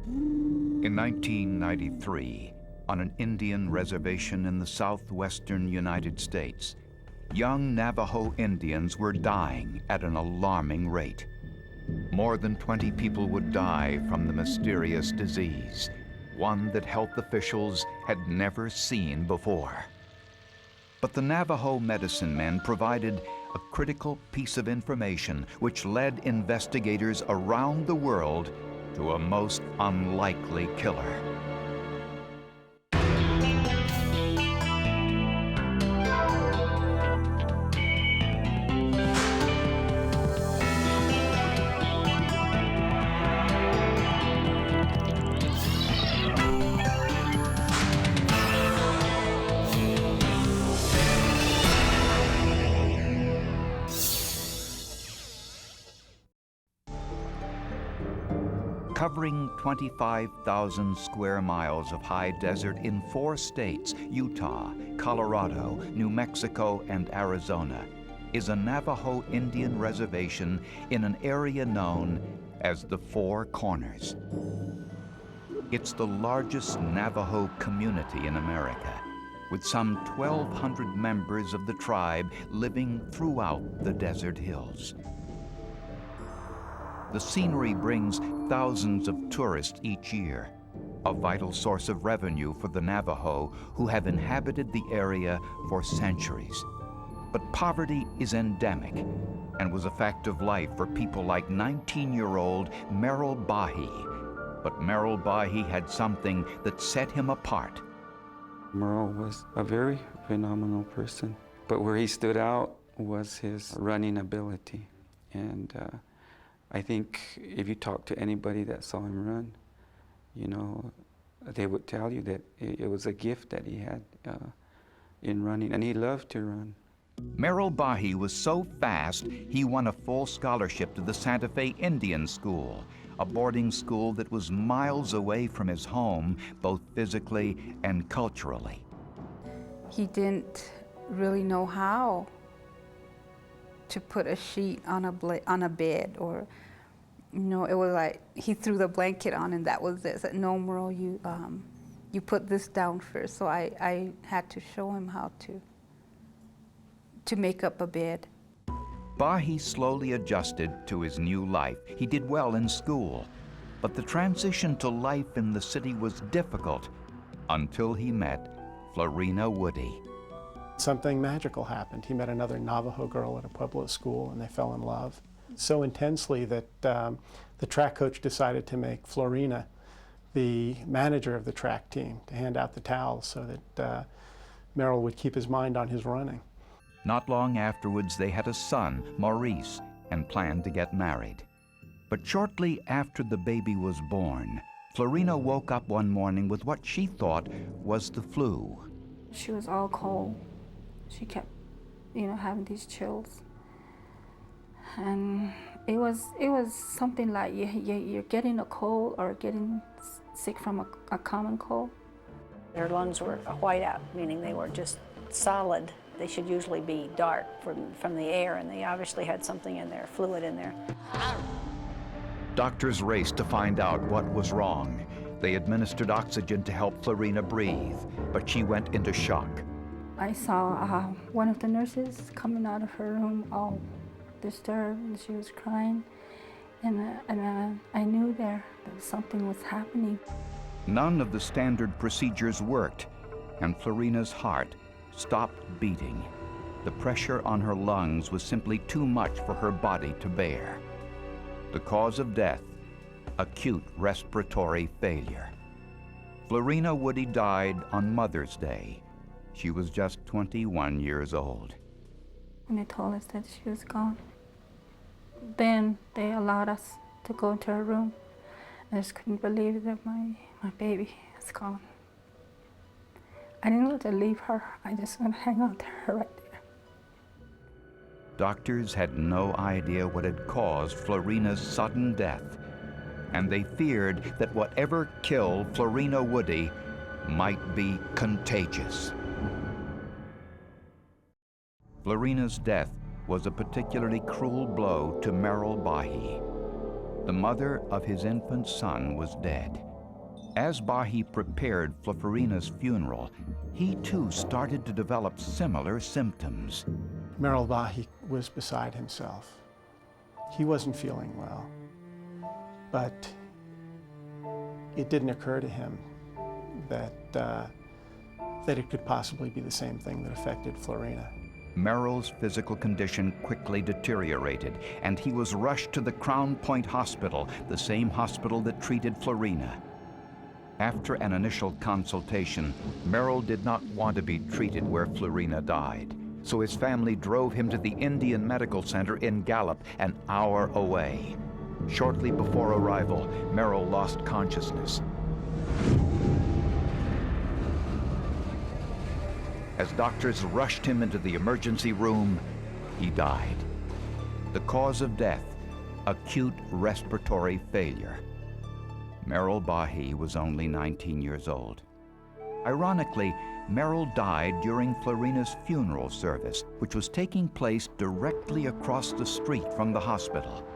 In 1993, on an Indian reservation in the southwestern United States, young Navajo Indians were dying at an alarming rate. More than 20 people would die from the mysterious disease, one that health officials had never seen before. But the Navajo medicine men provided a critical piece of information which led investigators around the world to a most unlikely killer. Covering 25,000 square miles of high desert in 4 states, Utah, Colorado, New Mexico, and Arizona, is a Navajo Indian reservation in an area known as the Four Corners. It's the largest Navajo community in America, with some 1,200 members of the tribe living throughout the desert hills. The scenery brings thousands of tourists each year, a vital source of revenue for the Navajo who have inhabited the area for centuries. But poverty is endemic and was a fact of life for people like 19-year-old Merrill Bahi. But Merrill Bahi had something that set him apart. Merrill was a very phenomenal person, but where he stood out was his running ability. And I think if you talk to anybody that saw him run, you know, they would tell you that it was a gift that he had in running, and he loved to run. Merrill Bahi was so fast, he won a full scholarship to the Santa Fe Indian School, a boarding school that was miles away from his home, both physically and culturally. He didn't really know how to put a sheet on a bed, or, you know, it was like he threw the blanket on and that was it. I said, no, Merle, you put this down first. So I had to show him how to make up a bed. Bahi slowly adjusted to his new life. He did well in school, but the transition to life in the city was difficult until he met Florina Woody. Something magical happened. He met another Navajo girl at a Pueblo school and they fell in love so intensely that the track coach decided to make Florina the manager of the track team, to hand out the towels so that Merrill would keep his mind on his running. Not long afterwards, they had a son, Maurice, and planned to get married. But shortly after the baby was born, Florina woke up one morning with what she thought was the flu. She was all cold. She kept, you know, having these chills. And it was something like you're getting a cold or getting sick from a common cold. Their lungs were white out, meaning they were just solid. They should usually be dark from the air, and they obviously had something in there, fluid in there. Doctors raced to find out what was wrong. They administered oxygen to help Florina breathe, but she went into shock. I saw one of the nurses coming out of her room all disturbed, and she was crying, and I knew that something was happening. None of the standard procedures worked, and Florina's heart stopped beating. The pressure on her lungs was simply too much for her body to bear. The cause of death, acute respiratory failure. Florina Woody died on Mother's Day. She was just 21 years old. When they told us that she was gone, then they allowed us to go into her room. I just couldn't believe that my baby is gone. I didn't want to leave her. I just want to hang on to her right there. Doctors had no idea what had caused Florina's sudden death, and they feared that whatever killed Florina Woody might be contagious. Florina's death was a particularly cruel blow to Merrill Bahi. The mother of his infant son was dead, As Bahi prepared for Florina's funeral, he too started to develop similar symptoms. Merrill Bahi was beside himself. He wasn't feeling well, but it didn't occur to him that it could possibly be the same thing that affected Florina. Merrill's physical condition quickly deteriorated, and he was rushed to the Crown Point Hospital, the same hospital that treated Florina. After an initial consultation, Merrill did not want to be treated where Florina died, so his family drove him to the Indian Medical Center in Gallup, an hour away. Shortly before arrival, Merrill lost consciousness. As doctors rushed him into the emergency room, he died. The cause of death, acute respiratory failure. Merrill Bahi was only 19 years old. Ironically, Merrill died during Florina's funeral service, which was taking place directly across the street from the hospital.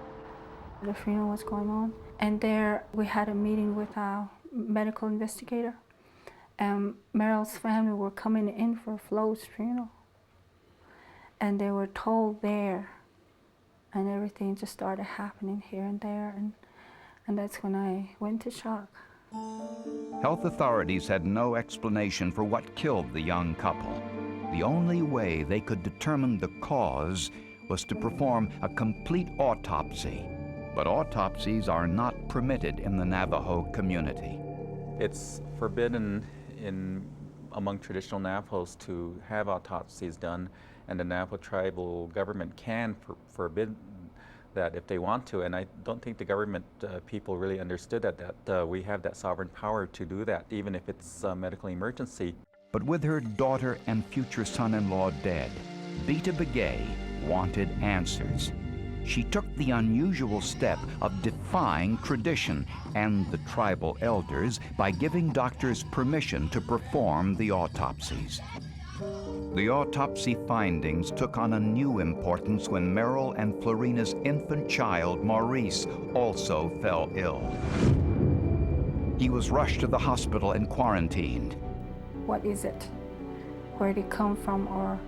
The funeral was going on, and there we had a meeting with our medical investigator. Merrill's family were coming in for Flo's funeral, and they were told there, and everything just started happening here and there, and that's when I went to shock. Health authorities had no explanation for what killed the young couple. The only way they could determine the cause was to perform a complete autopsy. But autopsies are not permitted in the Navajo community. It's forbidden among traditional Navajos to have autopsies done, and the Navajo tribal government can forbid that if they want to, and I don't think the government people really understood that we have that sovereign power to do that, even if it's a medical emergency. But with her daughter and future son-in-law dead, Beta Begay wanted answers. She took the unusual step of defying tradition and the tribal elders by giving doctors permission to perform the autopsies. The autopsy findings took on a new importance when Merrill and Florina's infant child, Maurice, also fell ill. He was rushed to the hospital and quarantined. What is it? Where did it come from, or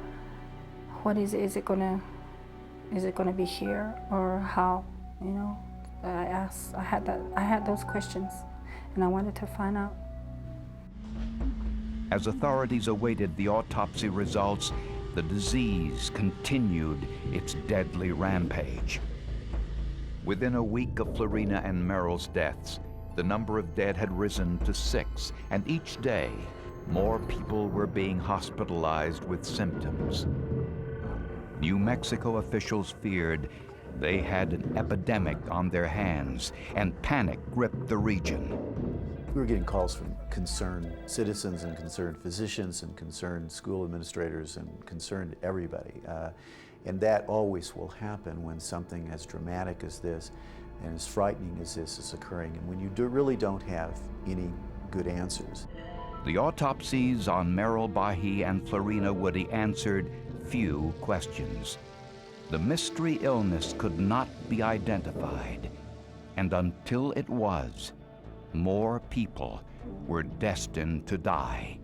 what is it? Is it gonna be here, or how? You know, I had those questions, and I wanted to find out. As authorities awaited the autopsy results, the disease continued its deadly rampage. Within a week of Florina and Merrill's deaths, the number of dead had risen to 6, and each day, more people were being hospitalized with symptoms. New Mexico officials feared they had an epidemic on their hands, and panic gripped the region. We were getting calls from concerned citizens and concerned physicians and concerned school administrators and concerned everybody. And that always will happen when something as dramatic as this and as frightening as this is occurring, and when you really don't have any good answers. The autopsies on Merrill Bahi and Florina Woody answered few questions. The mystery illness could not be identified, and until it was, more people were destined to die.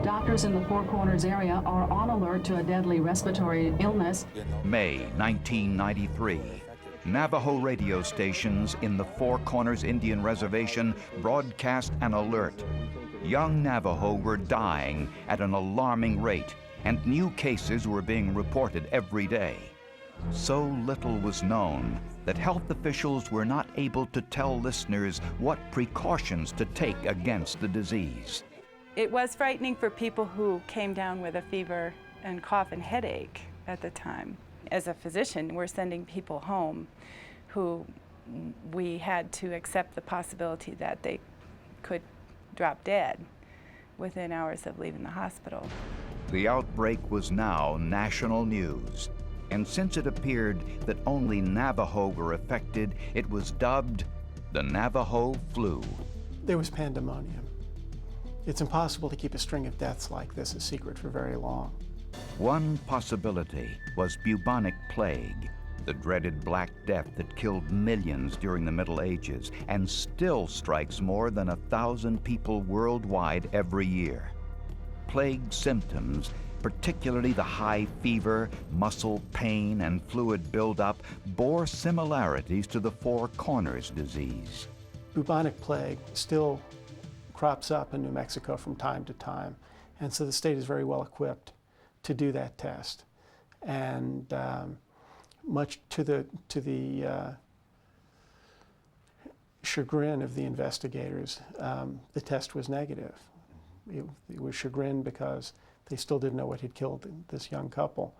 Doctors in the Four Corners area are on alert to a deadly respiratory illness. May 1993. Navajo radio stations in the Four Corners Indian Reservation broadcast an alert. Young Navajo were dying at an alarming rate, and new cases were being reported every day. So little was known that health officials were not able to tell listeners what precautions to take against the disease. It was frightening for people who came down with a fever and cough and headache at the time. As a physician, we're sending people home who we had to accept the possibility that they could drop dead within hours of leaving the hospital. The outbreak was now national news, and since it appeared that only Navajo were affected, it was dubbed the Navajo flu. There was pandemonium. It's impossible to keep a string of deaths like this a secret for very long. One possibility was bubonic plague, the dreaded Black Death that killed millions during the Middle Ages and still strikes more than 1,000 people worldwide every year. Plague symptoms, particularly the high fever, muscle pain, and fluid buildup, bore similarities to the Four Corners disease. Bubonic plague still crops up in New Mexico from time to time, and so the state is very well equipped to do that test. And much to the chagrin of the investigators, the test was negative. It was chagrin because they still didn't know what had killed this young couple.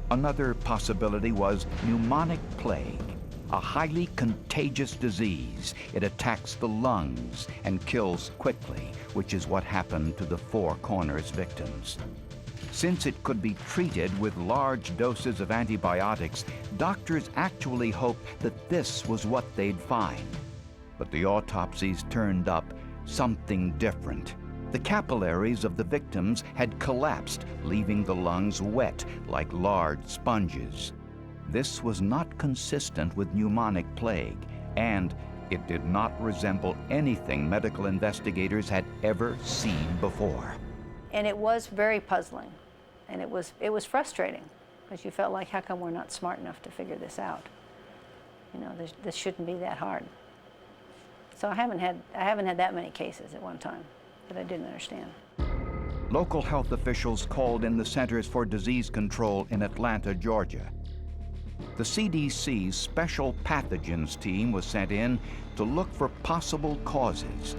Another possibility was pneumonic plague, a highly contagious disease. It attacks the lungs and kills quickly, which is what happened to the Four Corners victims. Since it could be treated with large doses of antibiotics, doctors actually hoped that this was what they'd find. But the autopsies turned up something different. The capillaries of the victims had collapsed, leaving the lungs wet like large sponges. This was not consistent with pneumonic plague, and it did not resemble anything medical investigators had ever seen before. And it was very puzzling, and it was frustrating, because you felt like, how come we're not smart enough to figure this out? You know, this shouldn't be that hard. So I haven't had that many cases at one time that I didn't understand. Local health officials called in the Centers for Disease Control in Atlanta, Georgia. The CDC's Special Pathogens team was sent in to look for possible causes,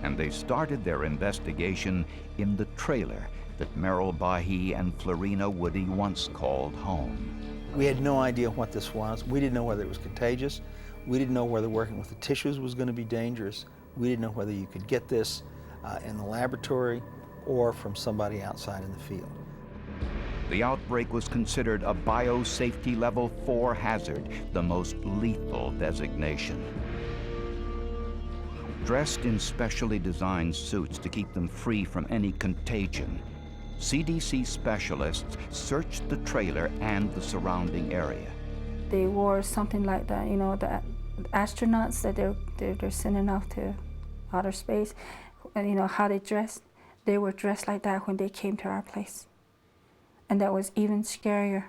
and they started their investigation in the trailer that Merrill Bahi and Florina Woody once called home. We had no idea what this was. We didn't know whether it was contagious. We didn't know whether working with the tissues was going to be dangerous. We didn't know whether you could get this in the laboratory or from somebody outside in the field. The outbreak was considered a biosafety level 4 hazard, the most lethal designation. Dressed in specially designed suits to keep them free from any contagion, CDC specialists searched the trailer and the surrounding area. They wore something like that, you know, the astronauts that they're sending off to outer space, and you know how they dressed. They were dressed like that when they came to our place. And that was even scarier.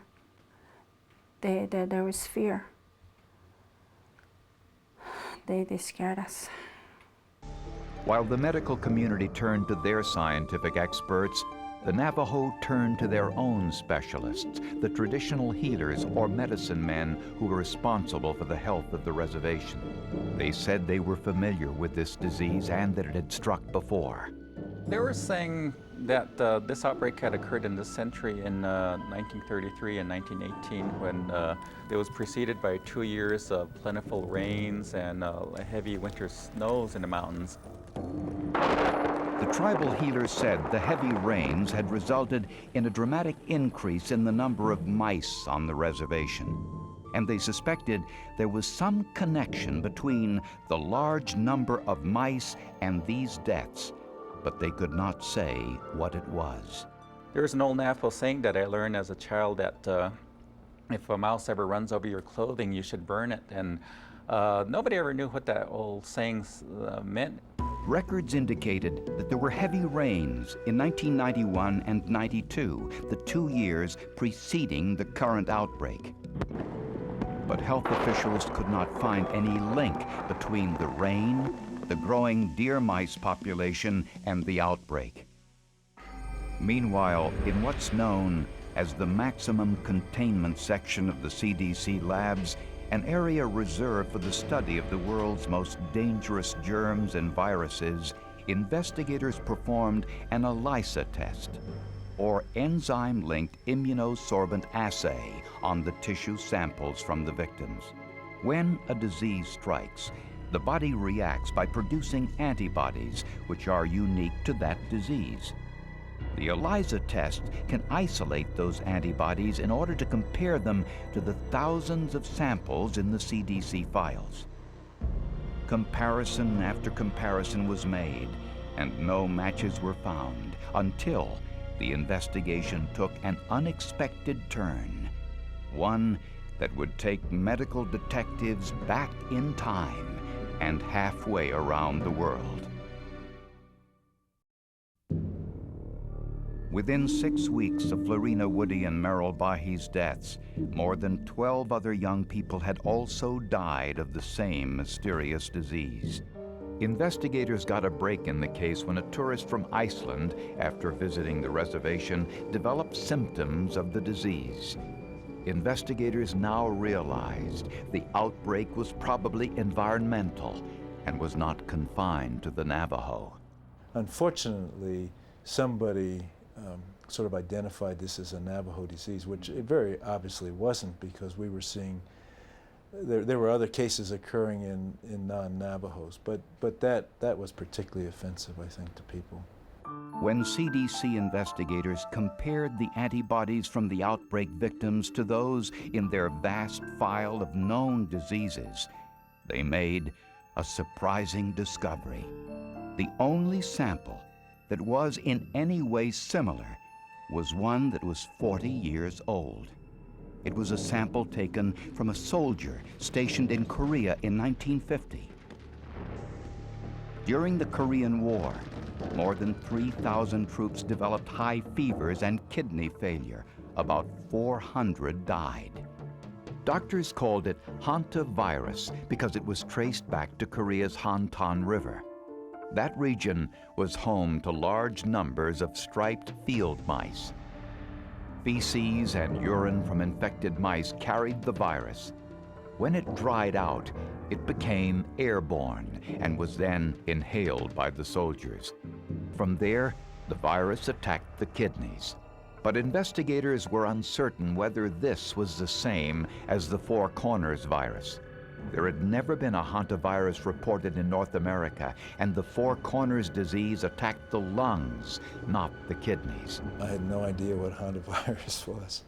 There was fear. They scared us. While the medical community turned to their scientific experts, the Navajo turned to their own specialists, the traditional healers or medicine men who were responsible for the health of the reservation. They said they were familiar with this disease and that it had struck before. They were saying that this outbreak had occurred in this century in 1933 and 1918, when it was preceded by 2 years of plentiful rains and heavy winter snows in the mountains. The tribal healers said the heavy rains had resulted in a dramatic increase in the number of mice on the reservation, and they suspected there was some connection between the large number of mice and these deaths, but they could not say what it was. There's an old Navajo saying that I learned as a child that if a mouse ever runs over your clothing, you should burn it, and nobody ever knew what that old saying meant. Records indicated that there were heavy rains in 1991 and 92, the 2 years preceding the current outbreak. But health officials could not find any link between the rain, the growing deer mice population, and the outbreak. Meanwhile, in what's known as the maximum containment section of the CDC labs, an area reserved for the study of the world's most dangerous germs and viruses, investigators performed an ELISA test, or enzyme-linked immunosorbent assay, on the tissue samples from the victims. When a disease strikes, the body reacts by producing antibodies, which are unique to that disease. The ELISA test can isolate those antibodies in order to compare them to the thousands of samples in the CDC files. Comparison after comparison was made, and no matches were found until the investigation took an unexpected turn, one that would take medical detectives back in time and halfway around the world. Within 6 weeks of Florina Woody and Merrill Bahi's deaths, more than 12 other young people had also died of the same mysterious disease. Investigators got a break in the case when a tourist from Iceland, after visiting the reservation, developed symptoms of the disease. Investigators now realized the outbreak was probably environmental and was not confined to the Navajo. Unfortunately, somebody sort of identified this as a Navajo disease, which it very obviously wasn't, because we were seeing there were other cases occurring in non-Navajos, but that was particularly offensive, I think, to people. When CDC investigators compared the antibodies from the outbreak victims to those in their vast file of known diseases, they made a surprising discovery. The only sample that was in any way similar was one that was 40 years old. It was a sample taken from a soldier stationed in Korea in 1950. During the Korean War, more than 3,000 troops developed high fevers and kidney failure. About 400 died. Doctors called it hantavirus because it was traced back to Korea's Hantan River. That region was home to large numbers of striped field mice. Feces and urine from infected mice carried the virus. When it dried out, it became airborne and was then inhaled by the soldiers. From there, the virus attacked the kidneys. But investigators were uncertain whether this was the same as the Four Corners virus. There had never been a hantavirus reported in North America, and the Four Corners disease attacked the lungs, not the kidneys. I had no idea what hantavirus was,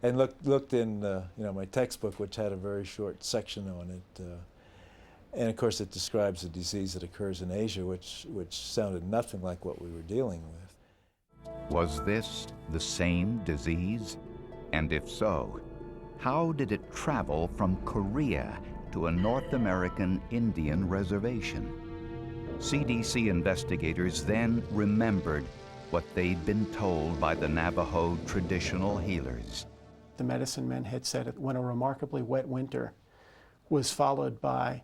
and looked in my textbook, which had a very short section on it, and of course it describes a disease that occurs in Asia, which sounded nothing like what we were dealing with. Was this the same disease? And if so, how did it travel from Korea to a North American Indian reservation? CDC investigators then remembered what they'd been told by the Navajo traditional healers. The medicine men had said that when a remarkably wet winter was followed by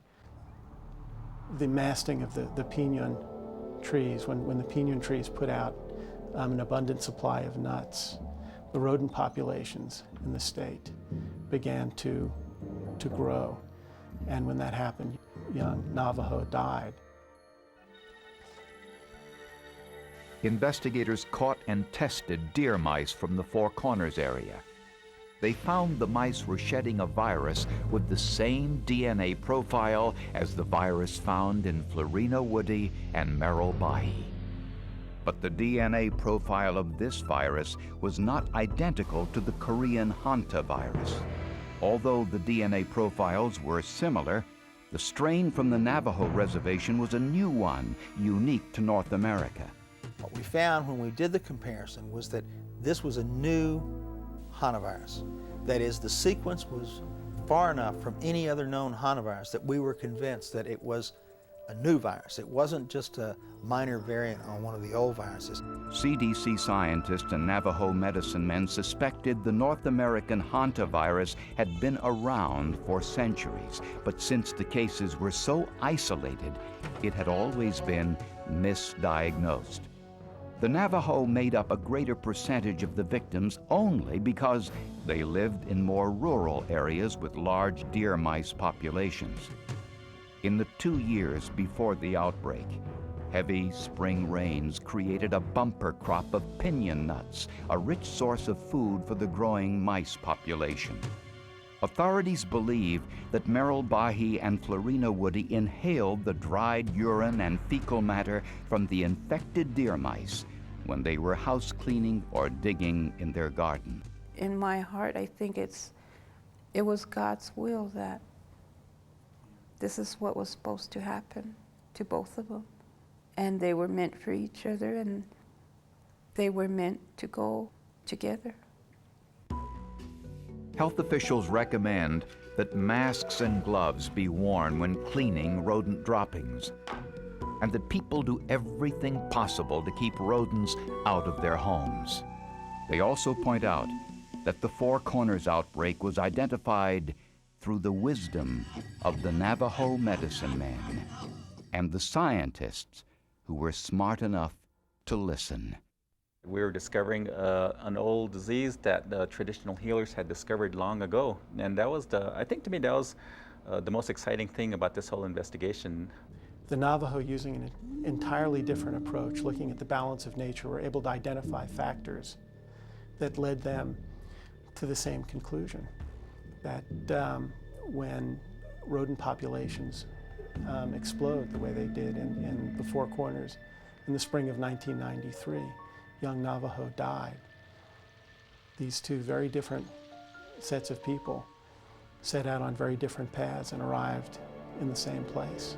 the masting of the pinon trees, when the pinon trees put out an abundant supply of nuts, the rodent populations in the state began to grow. And when that happened, young Navajo died. Investigators caught and tested deer mice from the Four Corners area. They found the mice were shedding a virus with the same DNA profile as the virus found in Florina Woody and Merrill Bahi. But the DNA profile of this virus was not identical to the Korean hantavirus. Although the DNA profiles were similar, the strain from the Navajo reservation was a new one, unique to North America. What we found when we did the comparison was that this was a new hantavirus. That is, the sequence was far enough from any other known hantavirus that we were convinced that it was a new virus. It wasn't just a minor variant on one of the old viruses. CDC scientists and Navajo medicine men suspected the North American hantavirus had been around for centuries, but since the cases were so isolated, it had always been misdiagnosed. The Navajo made up a greater percentage of the victims only because they lived in more rural areas with large deer mice populations. In the 2 years before the outbreak, heavy spring rains created a bumper crop of pinon nuts, a rich source of food for the growing mice population. Authorities believe that Merrill Bahi and Florina Woody inhaled the dried urine and fecal matter from the infected deer mice when they were house cleaning or digging in their garden. In my heart, I think it was God's will that this is what was supposed to happen to both of them. And they were meant for each other, and they were meant to go together. Health officials recommend that masks and gloves be worn when cleaning rodent droppings, and that people do everything possible to keep rodents out of their homes. They also point out that the Four Corners outbreak was identified through the wisdom of the Navajo medicine men and the scientists who were smart enough to listen. We were discovering an old disease that the traditional healers had discovered long ago. And that was I think to me, that was the most exciting thing about this whole investigation. The Navajo, using an entirely different approach, looking at the balance of nature, were able to identify factors that led them to the same conclusion, that when rodent populations explode the way they did in the Four Corners in the spring of 1993, young Navajo died. These two very different sets of people set out on very different paths and arrived in the same place.